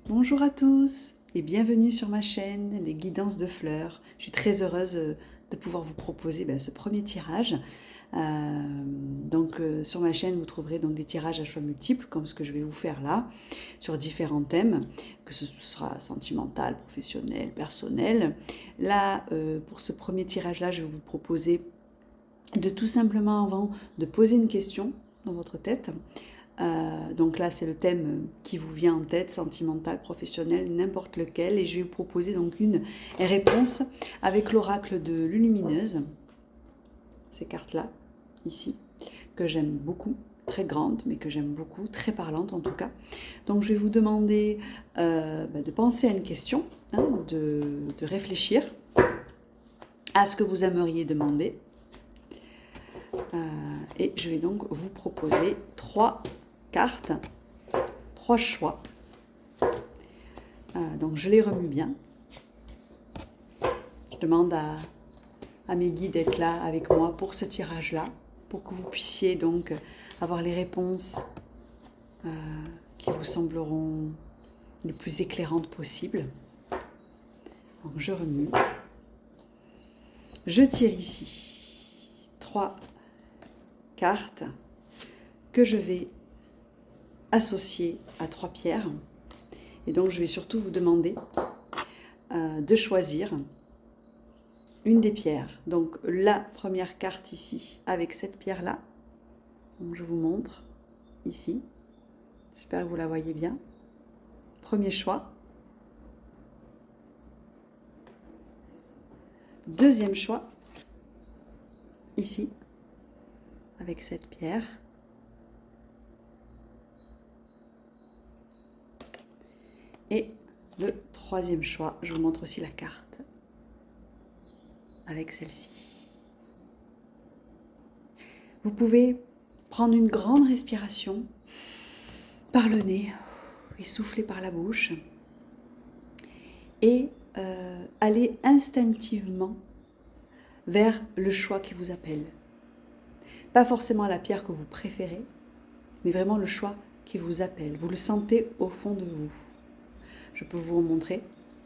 Bonjour à tous et bienvenue sur ma chaîne Les Guidances de Fleurs. Je suis très heureuse de pouvoir vous proposer ce premier tirage. Sur ma chaîne vous trouverez donc des tirages à choix multiples comme ce que je vais vous faire là sur différents thèmes, que ce sera sentimental, professionnel, personnel. Là pour ce premier tirage là je vais vous proposer de tout simplement avant de poser une question dans votre tête. Donc là, c'est le thème qui vous vient en tête, sentimental, professionnel, n'importe lequel. Et je vais vous proposer donc une réponse avec l'oracle de Lumineuse. Ces cartes-là, ici, que j'aime beaucoup, très grande, mais que j'aime beaucoup, très parlante en tout cas. Donc je vais vous demander de penser à une question, de réfléchir à ce que vous aimeriez demander. Et je vais donc vous proposer 3 cartes, 3 choix. Donc je les remue bien. Je demande à mes guides d'être là avec moi pour ce tirage-là, pour que vous puissiez donc avoir les réponses qui vous sembleront les plus éclairantes possibles. Donc je remue. Je tire ici 3 cartes que je vais associées à 3 pierres. Et donc je vais surtout vous demander de choisir une des pierres. Donc la première carte ici avec cette pierre là. Donc je vous montre ici. J'espère que vous la voyez bien. Premier choix. Deuxième choix. Ici avec cette pierre. Et le troisième choix, je vous montre aussi la carte avec celle-ci. Vous pouvez prendre une grande respiration par le nez et souffler par la bouche et aller instinctivement vers le choix qui vous appelle. Pas forcément la pierre que vous préférez, mais vraiment le choix qui vous appelle. Vous le sentez au fond de vous. Je peux vous remontrer.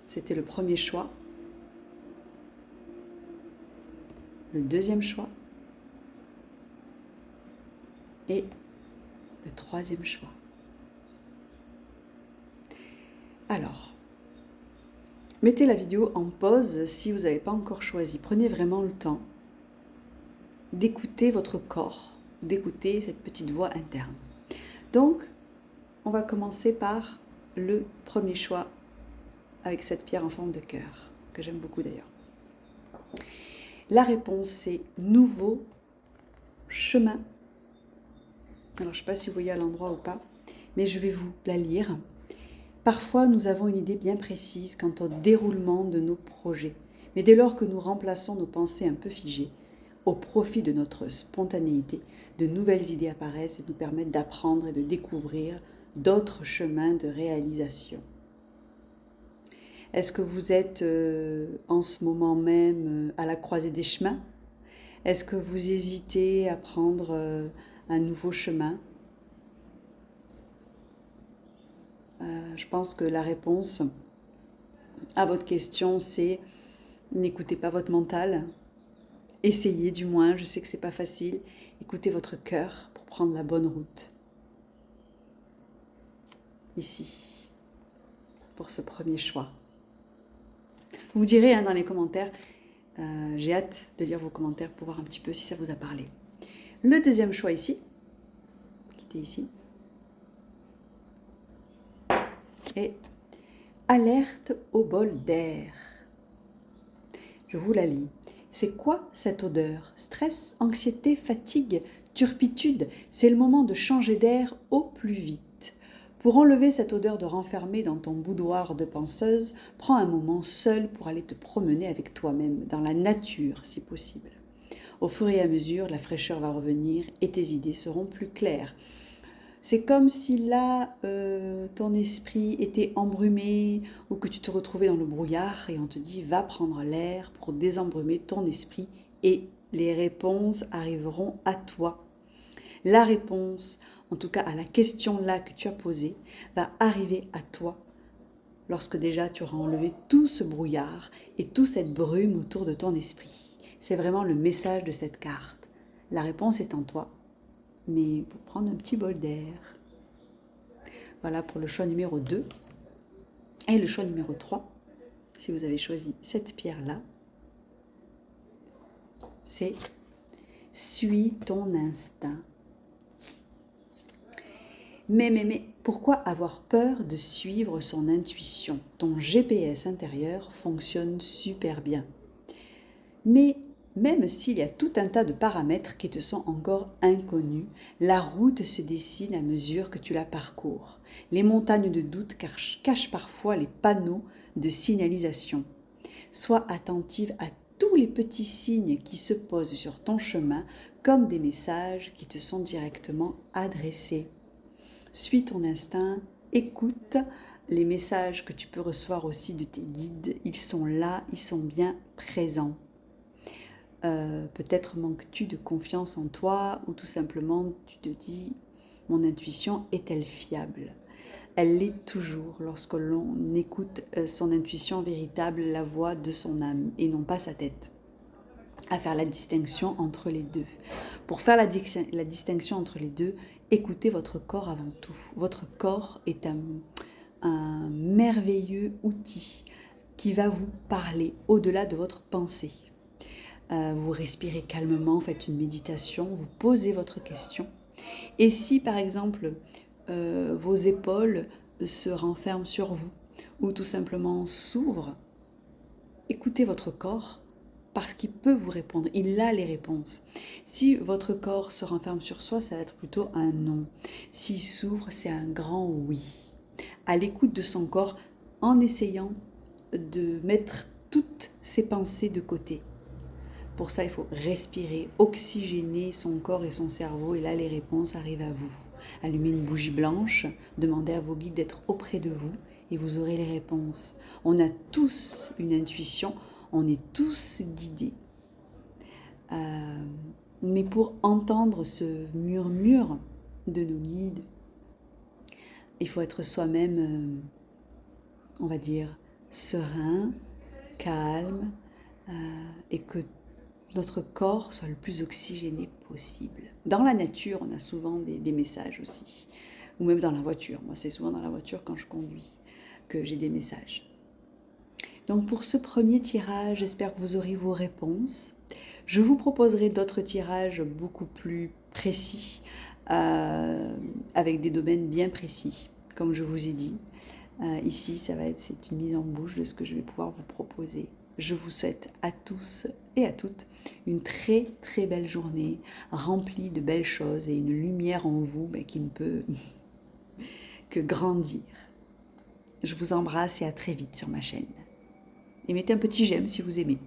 C'était le premier choix. Le deuxième choix. Et le troisième choix. Alors, mettez la vidéo en pause si vous n'avez pas encore choisi. Prenez vraiment le temps d'écouter votre corps, d'écouter cette petite voix interne. Donc, on va commencer par le premier choix avec cette pierre en forme de cœur, que j'aime beaucoup d'ailleurs. La réponse, c'est nouveau chemin. Alors, je ne sais pas si vous voyez à l'endroit ou pas, mais je vais vous la lire. Parfois, nous avons une idée bien précise quant au déroulement de nos projets. Mais dès lors que nous remplaçons nos pensées un peu figées, au profit de notre spontanéité, de nouvelles idées apparaissent et nous permettent d'apprendre et de découvrir d'autres chemins de réalisation. Est-ce que vous êtes en ce moment même à la croisée des chemins? Est-ce que vous hésitez à prendre un nouveau chemin? Je pense que la réponse à votre question, c'est n'écoutez pas votre mental. Essayez du moins, je sais que c'est pas facile. Écoutez votre cœur pour prendre la bonne route. Ici, pour ce premier choix. Vous me direz dans les commentaires, j'ai hâte de lire vos commentaires pour voir un petit peu si ça vous a parlé. Le deuxième choix ici, qui était ici, est alerte au bol d'air. Je vous la lis. C'est quoi cette odeur? Stress, anxiété, fatigue, turpitude? C'est le moment de changer d'air au plus vite. Pour enlever cette odeur de renfermé dans ton boudoir de penseuse, prends un moment seul pour aller te promener avec toi-même, dans la nature si possible. Au fur et à mesure, la fraîcheur va revenir et tes idées seront plus claires. C'est comme si là, ton esprit était embrumé ou que tu te retrouvais dans le brouillard et on te dit va prendre l'air pour désembrumer ton esprit et les réponses arriveront à toi. La réponse, en tout cas à la question là que tu as posée, va arriver à toi lorsque déjà tu auras enlevé tout ce brouillard et toute cette brume autour de ton esprit. C'est vraiment le message de cette carte. La réponse est en toi, mais il faut prendre un petit bol d'air. Voilà pour le choix numéro 2. Et le choix numéro 3, si vous avez choisi cette pierre-là, c'est « Suis ton instinct ». Mais, pourquoi avoir peur de suivre son intuition? Ton GPS intérieur fonctionne super bien. Mais même s'il y a tout un tas de paramètres qui te sont encore inconnus, la route se dessine à mesure que tu la parcours. Les montagnes de doute cachent parfois les panneaux de signalisation. Sois attentive à tous les petits signes qui se posent sur ton chemin comme des messages qui te sont directement adressés. Suis ton instinct, écoute les messages que tu peux recevoir aussi de tes guides. Ils sont là, ils sont bien présents. Peut-être manques-tu de confiance en toi ou tout simplement tu te dis « mon intuition est-elle fiable ?» Elle l'est toujours lorsque l'on écoute son intuition véritable, la voix de son âme et non pas sa tête. À faire la distinction entre les deux. Pour faire la distinction entre les deux, écoutez votre corps avant tout. Votre corps est un merveilleux outil qui va vous parler au-delà de votre pensée. Vous respirez calmement, faites une méditation, vous posez votre question. Et si par exemple vos épaules se renferment sur vous ou tout simplement s'ouvrent, écoutez votre corps parce qu'il peut vous répondre, il a les réponses. Si votre corps se renferme sur soi, ça va être plutôt un non. S'il s'ouvre, c'est un grand oui. À l'écoute de son corps en essayant de mettre toutes ses pensées de côté. Pour ça, il faut respirer, oxygéner son corps et son cerveau et là, les réponses arrivent à vous. Allumez une bougie blanche, demandez à vos guides d'être auprès de vous et vous aurez les réponses. On a tous une intuition, on est tous guidés. Mais pour entendre ce murmure de nos guides, il faut être soi-même, on va dire, serein, calme et que notre corps soit le plus oxygéné possible. Dans la nature, on a souvent des messages aussi, ou même dans la voiture. Moi, c'est souvent dans la voiture quand je conduis que j'ai des messages. Donc pour ce premier tirage, j'espère que vous aurez vos réponses. Je vous proposerai d'autres tirages beaucoup plus précis, avec des domaines bien précis, comme je vous ai dit. Ici, c'est une mise en bouche de ce que je vais pouvoir vous proposer. Je vous souhaite à tous et à toutes une très très belle journée, remplie de belles choses et une lumière en vous qui ne peut que grandir. Je vous embrasse et à très vite sur ma chaîne. Et mettez un petit j'aime si vous aimez.